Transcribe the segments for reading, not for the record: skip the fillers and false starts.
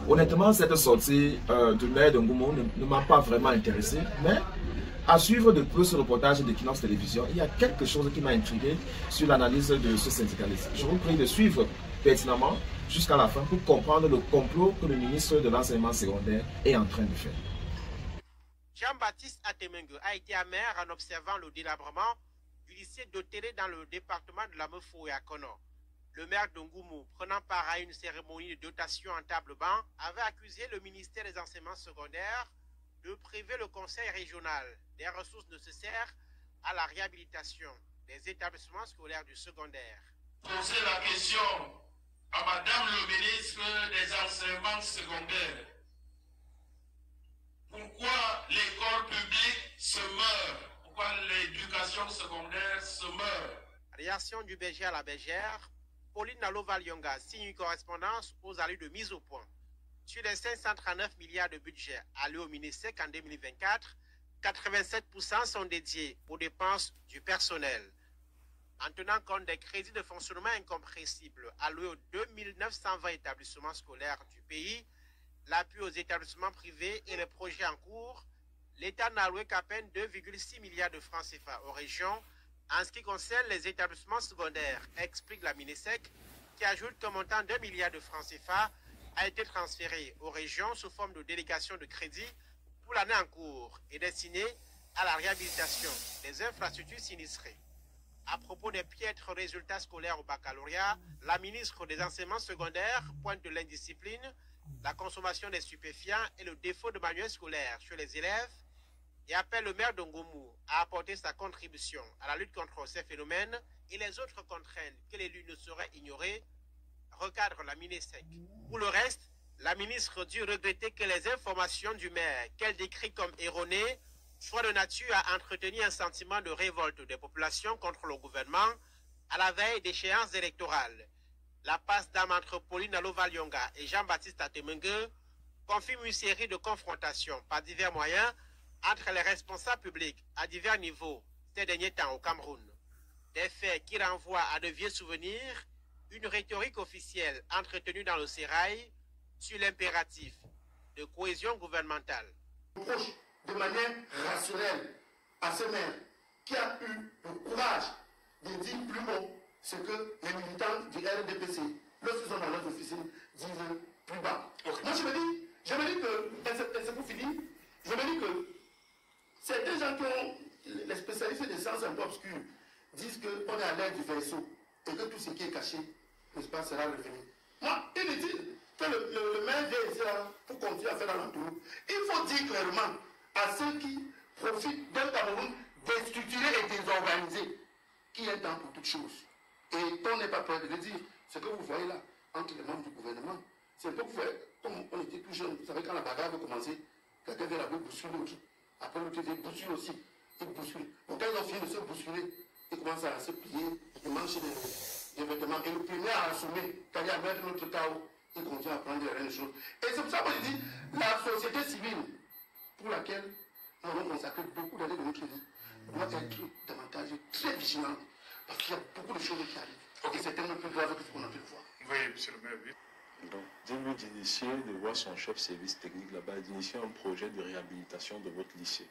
Honnêtement, cette sortie du maire de Ngoumo ne m'a pas vraiment intéressé, mais à suivre de plus ce reportage de Kinox Télévision, il y a quelque chose qui m'a intrigué sur l'analyse de ce syndicaliste. Je vous prie de suivre pertinemment jusqu'à la fin pour comprendre le complot que le ministre de l'enseignement secondaire est en train de faire. Jean-Baptiste Atemengue a été amer en observant le délabrement du lycée d'Otélé dans le département de la Meufou et à Kono. Le maire d'Ongoumou, prenant part à une cérémonie de dotation en table-banc, avait accusé le ministère des enseignements secondaires de priver le conseil régional des ressources nécessaires à la réhabilitation des établissements scolaires du secondaire. Poser la question à Madame le ministre des enseignements secondaires. Pourquoi l'école publique se meurt? Pourquoi l'éducation secondaire se meurt? Réaction du berger à la bergère, Pauline Nalo-Valyonga signe une correspondance aux allures de mise au point. Sur les 539 milliards de budget alloués au ministère en 2024, 87% sont dédiés aux dépenses du personnel. En tenant compte des crédits de fonctionnement incompressibles alloués aux 2920 établissements scolaires du pays, l'appui aux établissements privés et les projets en cours, l'État n'a alloué qu'à peine 2,6 milliards de francs CFA aux régions en ce qui concerne les établissements secondaires, explique la MINESEC, qui ajoute qu'un montant de 2 milliards de francs CFA a été transféré aux régions sous forme de délégation de crédit pour l'année en cours et destiné à la réhabilitation des infrastructures sinistrées. À propos des piètres résultats scolaires au baccalauréat, la ministre des enseignements secondaires pointe l'indiscipline, la consommation des stupéfiants et le défaut de manuels scolaires chez les élèves et appelle le maire d'Ongoumou à apporter sa contribution à la lutte contre ces phénomènes et les autres contraintes que l'élu ne saurait ignorer, recadre la MINESEC. Pour le reste, la ministre dut regretter que les informations du maire qu'elle décrit comme erronées soient de nature à entretenir un sentiment de révolte des populations contre le gouvernement à la veille d'échéances électorales. La passe d'âme entre Pauline Nalo-Valyonga et Jean-Baptiste Atemengue confirme une série de confrontations par divers moyens entre les responsables publics à divers niveaux ces derniers temps au Cameroun. Des faits qui renvoient à de vieux souvenirs, une rhétorique officielle entretenue dans le sérail sur l'impératif de cohésion gouvernementale. De manière rationnelle à ce maire qui a eu le courage de dire plus haut ce que les militants du RDPC, lorsqu'ils sont dans leurs officines, disent plus bas. Okay. Moi je me dis que, et c'est pour finir, je me dis que c'est des gens qui ont, les spécialistes des sciences un peu obscures, disent qu'on est à l'air du vaisseau et que tout ce qui est caché, n'est-ce pas, sera revenu. Moi, il me dit que le maire vient ici là pour continuer à faire dans l'entour. Il faut dire clairement à ceux qui profitent d'un Cameroun déstructuré et désorganisé, qu'il y a un temps pour toutes choses. Et on n'est pas prêt de le dire. Ce que vous voyez là, entre les membres du gouvernement, c'est un peu comme on était plus jeunes. Vous savez, quand la bagarre veut commencer, quelqu'un vient la bousculer l'autre. Après l'autre vient bousculer aussi. Il bouscule. Donc quand ils ont fini de se bousculer, ils commencent à se plier, ils mangent des vêtements. Et le premier à assommer, quand il y a mettre notre chaos, il continue à prendre les rênes choses. Et c'est pour ça que je dis, la société civile, pour laquelle nous avons consacré beaucoup d'années de notre vie, doit être davantage très vigilante, parce qu'il y a beaucoup de choses qui arrivent. Okay. Et c'est tellement plus grave que ce qu'on a pu le voir. Oui, monsieur le maire, oui. Donc, dites-lui d'initier, de voir son chef service technique là-bas, d'initier un projet de réhabilitation de votre lycée.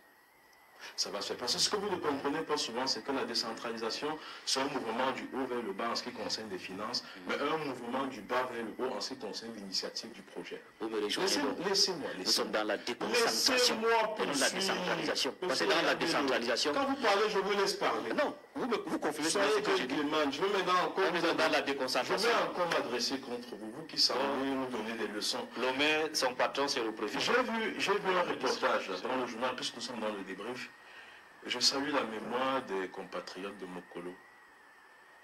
Ça va se faire. Parce que ce que vous ne comprenez pas souvent, c'est que la décentralisation, c'est un mouvement du haut vers le bas en ce qui concerne les finances, mais un mouvement du bas vers le haut en ce qui concerne l'initiative du projet. Laissez-moi. Nous sommes dans la déconcentration et non la décentralisation. Parce que dans la décentralisation... Quand vous parlez, je vous laisse parler. Non, vous confirmez ce que je demande. Je veux maintenant encore... dans la déconcentration. Je vais encore m'adresser contre vous, vous qui savez nous donner des leçons. L'homme, son patron, c'est le préfet. J'ai vu un reportage dans le journal, puisque nous sommes dans le débrief. Je salue la mémoire des compatriotes de Mokolo,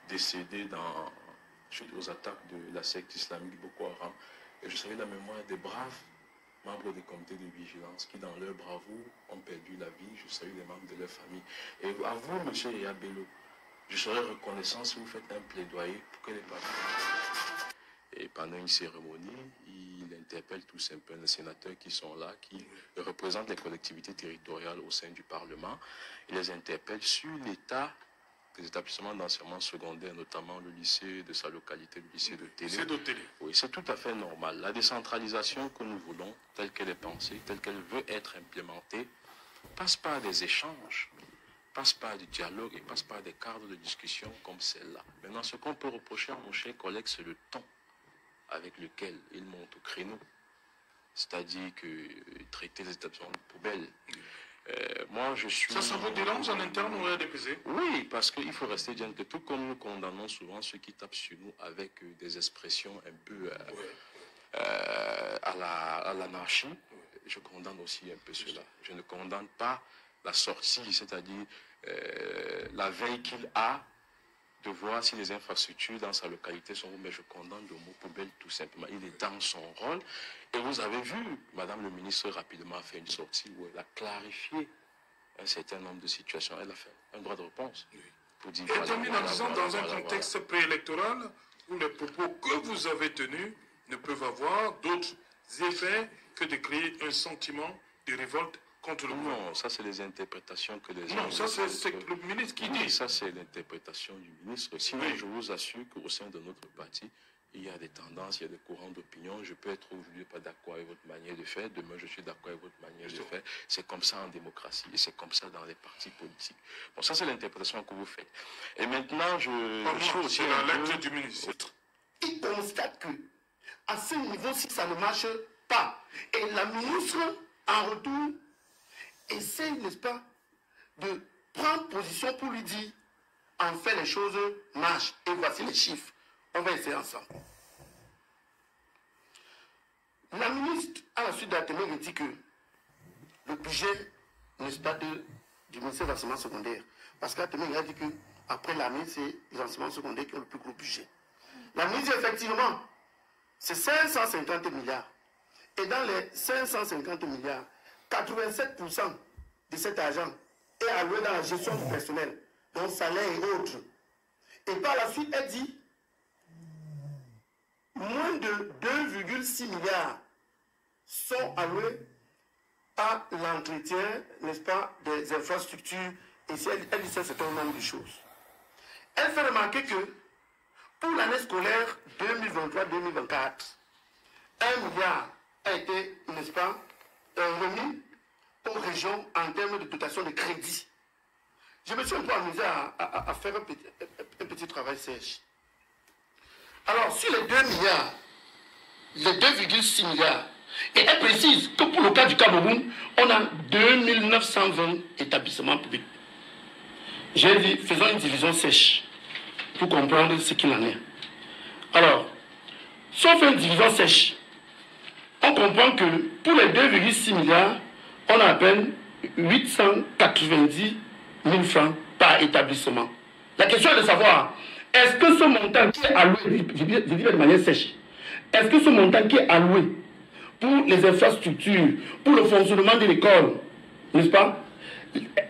décédés suite aux attaques de la secte islamique Boko Haram. Et je salue la mémoire des braves membres des comités de vigilance qui, dans leur bravoure, ont perdu la vie. Je salue les membres de leur famille. Et à vous, M. Yaya Bello, je serai reconnaissant si vous faites un plaidoyer pour que les parents... Et pendant une cérémonie, il interpelle tout simplement les sénateurs qui sont là, qui représentent les collectivités territoriales au sein du Parlement. Il les interpelle sur l'état des établissements d'enseignement secondaire, notamment le lycée de sa localité, le lycée de Télé. C'est de Télé. Oui, c'est tout à fait normal. La décentralisation que nous voulons, telle qu'elle est pensée, telle qu'elle veut être implémentée, passe par des échanges, passe par du dialogue et passe par des cadres de discussion comme celle-là. Maintenant, ce qu'on peut reprocher à mon cher collègue, c'est le ton avec lequel il monte au créneau. C'est-à-dire que traiter les établissements de poubelle. Moi, je suis... Ça vous dérange en interne au RDPC? Oui, parce qu'il faut rester bien que tout comme nous condamnons souvent ceux qui tapent sur nous avec des expressions un peu à l'anarchie, je condamne aussi un peu cela. Je ne condamne pas la sortie, c'est-à-dire la veille qu'il a de voir si les infrastructures dans sa localité sont où, mais je condamne le mot poubelle tout simplement. Il est dans son rôle. Et vous avez vu, Madame le ministre rapidement a fait une sortie où elle a clarifié un certain nombre de situations. Elle a fait un droit de réponse. Oui. Pour dire, Et termine en disant, dans un contexte préélectoral, où les propos que vous avez tenus ne peuvent avoir d'autres effets que de créer un sentiment de révolte contre le gouvernement. Non, ça c'est les interprétations que les... Non, ça c'est le ministre qui dit. Ça c'est l'interprétation du ministre. Sinon, je vous assure qu'au sein de notre parti, il y a des tendances, il y a des courants d'opinion. Je peux être aujourd'hui pas d'accord avec votre manière de faire. Demain, je suis d'accord avec votre manière de faire. C'est comme ça en démocratie et c'est comme ça dans les partis politiques. Bon, ça, c'est l'interprétation que vous faites. Et maintenant, je suis aussi... C'est la lettre du ministre. Il constate que, à ce niveau-ci, ça ne marche pas. Et la ministre, en retour, essaie, n'est-ce pas, de prendre position pour lui dire, en fait, les choses marchent. Et voici les chiffres. On va essayer ensemble. La ministre, à la suite d'Atemeng, dit que le budget, n'est-ce pas, du ministère de l'enseignement secondaire. Parce qu'Atemeng a dit qu'après l'armée, c'est les enseignements secondaires qui ont le plus gros budget. La ministre, effectivement, c'est 550 milliards. Et dans les 550 milliards, 87% de cet argent est alloué dans la gestion du personnel, donc salaire et autres. Et par la suite, elle dit moins de 2,6 milliards sont alloués à l'entretien, n'est-ce pas, des infrastructures. Et si elle dit ça, c'est un nombre de choses. Elle fait remarquer que pour l'année scolaire 2023-2024, 1 milliard a été, n'est-ce pas, remis aux régions en termes de dotation de crédit. Je me suis un peu amusé à faire un petit travail sèche. Alors, sur les 2 milliards, les 2,6 milliards, et elle précise que pour le cas du Cameroun, on a 2920 établissements publics. J'ai dit, faisons une division sèche pour comprendre ce qu'il en est. Alors, si on fait une division sèche, on comprend que pour les 2,6 milliards, on a à peine 890 000 francs par établissement. La question est de savoir, est-ce que ce montant qui est alloué, je dis de manière sèche, est-ce que ce montant qui est alloué pour les infrastructures, pour le fonctionnement de l'école, n'est-ce pas,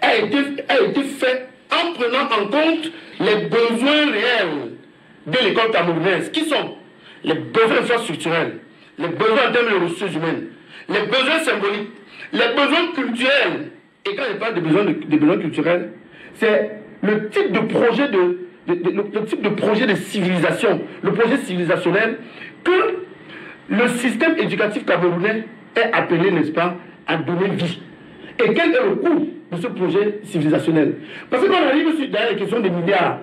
a été fait en prenant en compte les besoins réels de l'école camerounaise, qui sont les besoins infrastructurels, les besoins en termes de ressources humaines, les besoins symboliques, les besoins culturels. Et quand je parle des besoins culturels, c'est le type de projet le type de projet de civilisation, le projet civilisationnel que le système éducatif camerounais est appelé, n'est-ce pas, à donner vie. Et quel est le coût de ce projet civilisationnel? Parce que quand on arrive derrière les questions des milliards,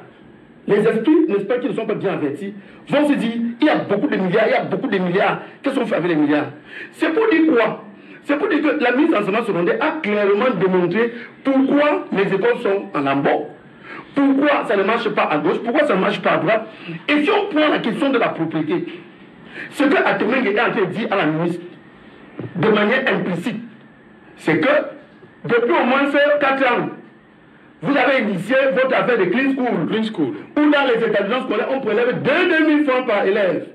les esprits, n'est-ce pas, qui ne sont pas bien avertis, vont se dire, il y a beaucoup de milliards, qu'est-ce qu'on fait avec les milliards? C'est pour dire quoi? C'est pour dire que la ministre de l'enseignement secondaire a clairement démontré pourquoi les écoles sont en lambeaux, pourquoi ça ne marche pas à gauche, pourquoi ça ne marche pas à droite. Et si on prend la question de la propriété, ce que Atemeng est en train de dire à la ministre, de manière implicite, c'est que depuis au moins 4 ans, vous avez initié votre affaire de Clean School, où dans les établissements scolaires, on prélève 2 000 francs par élève,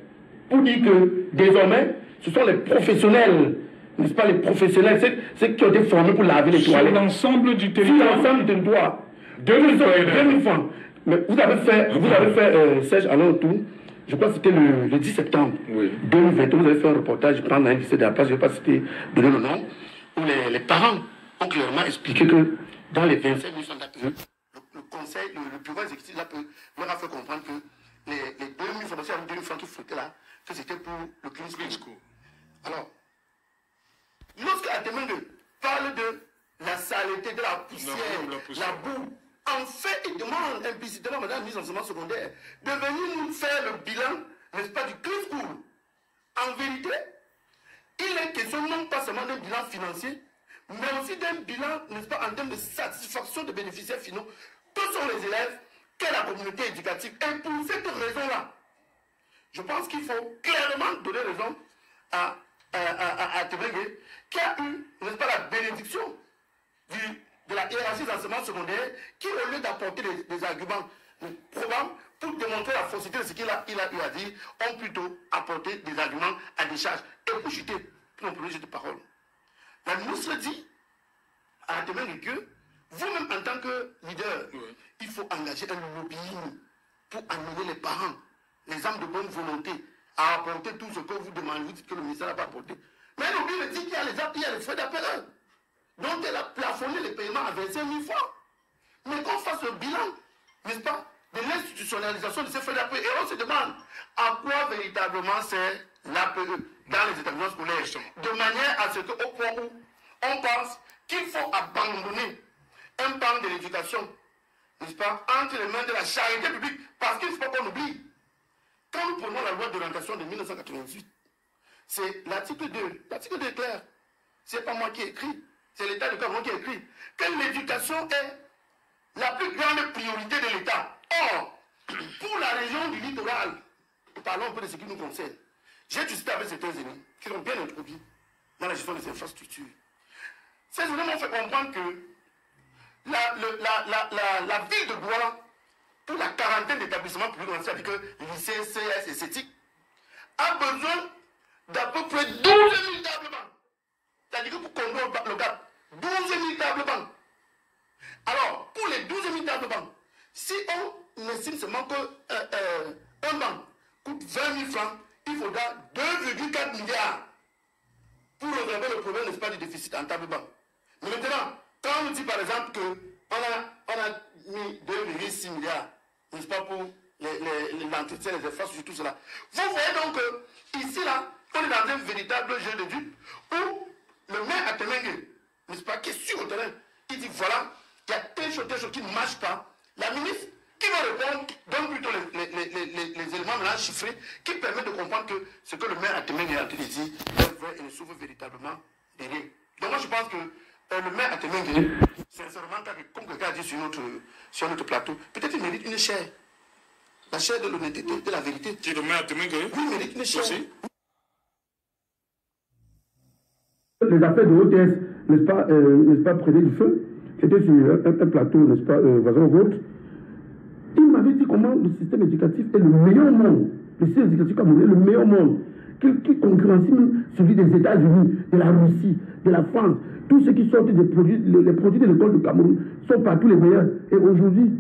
pour dire que désormais, ce sont les professionnels, n'est-ce pas, les professionnels, ceux qui ont été formés pour laver les toilettes. Sur l'ensemble du territoire. Sur l'ensemble du territoire. 2 000 francs. Mais vous avez fait Serge, alors tout, je crois que c'était le 10 septembre 2020, vous avez fait un reportage, je prends un lycée de la place, je ne vais pas citer de le nom, où les parents ont clairement expliqué que dans les 25 000 francs d'APE, le conseil, le bureau exécutif là, leur a fait comprendre que les 2000 francs, 2000 francs qui flottaient là, que c'était pour le Clean School. Alors, lorsque Atemengue parle de la saleté, de la poussière, la boue, en fait, il demande implicitement à Madame la ministre d'enseignement secondaire de venir nous faire le bilan, n'est-ce pas, du Clean School. En vérité, il est question non pas seulement d'un bilan financier, mais aussi d'un bilan, n'est-ce pas, en termes de satisfaction des bénéficiaires finaux. Que sont les élèves, quelle est la communauté éducative. Et pour cette raison-là, je pense qu'il faut clairement donner raison à Temengue, qui a eu, n'est-ce pas, la bénédiction de la hiérarchie d'enseignement secondaire, qui, au lieu d'apporter des arguments probables pour démontrer la fausseté de ce qu'il a eu à dire, ont plutôt apporté des arguments à décharge. Et pour chuter, pour mon premier jeu de parole, la ministre dit à Temengue que vous-même, en tant que leader, il faut engager un lobbying pour amener les parents, les âmes de bonne volonté, à apporter tout ce que vous demandez. Vous dites que le ministère n'a pas apporté. Mais le lobbying dit qu'il y a les frais d'APE. Donc elle a plafonné les paiements à 25 000 francs. Mais qu'on fasse le bilan, n'est-ce pas, de l'institutionnalisation de ces frais d'APE. Et on se demande à quoi véritablement sert l'APE dans les établissements scolaires. De manière à ce qu'au point où on pense qu'il faut abandonner un pan de l'éducation, n'est-ce pas, entre les mains de la charité publique, parce qu'il ne faut pas qu'on oublie. Quand nous prenons la loi d'orientation de 1988, c'est l'article 2. L'article 2 est clair. Ce n'est pas moi qui ai écrit, c'est l'État de Cameroun qui a écrit que l'éducation est la plus grande priorité de l'État. Or, pour la région du littoral, parlons un peu de ce qui nous concerne. J'ai discuté avec certains amis qui sont bien introduits dans la gestion des infrastructures. Ces amis m'ont fait comprendre que la ville de Douala, pour la quarantaine d'établissements publics, c'est-à-dire que lycée, CS et CETIC, a besoin d'à peu près 12 000 tables bancs. C'est-à-dire que pour conduire le gap, 12 000 tables bancs. Alors, pour les 12 000 tables bancs, si on estime seulement qu'un banc coûte 20 000 francs, il faudra 2,4 milliards pour résolver le problème, n'est-ce pas, du déficit en tables bancs. Mais maintenant, quand on dit par exemple qu'on a mis 2,6 milliards, n'est-ce pas, pour l'entretien, les infrastructures, tout cela. Vous voyez donc ici, là, on est dans un véritable jeu de dupes où le maire Atemengue, n'est-ce pas, qui est sur le terrain, il dit voilà, il y a telle chose qui ne marche pas. La ministre, qui va répondre, donne plutôt les éléments là chiffrés qui permettent de comprendre que ce que le maire Atemengue a dit est vrai et ne souffre véritablement de rien. Donc moi je pense que le maire Atemengue, sincèrement, comme quelqu'un a dit sur notre plateau, peut-être il mérite une chaire. La chaire de l'honnêteté, de la vérité. Qui le maire Atemengue? Oui, il mérite une chaire. Les affaires de OTS, n'est-ce pas, près du feu, c'était sur un plateau, n'est-ce pas, voisin vôtre. Il m'avait dit comment le système éducatif est le meilleur au monde. Le système éducatif camerounais est le meilleur au monde. Qui concurrencie même celui des États-Unis, de la Russie, de la France. Tous ceux qui sortent des produits, les produits de l'école de Cameroun sont partout les meilleurs. Et aujourd'hui,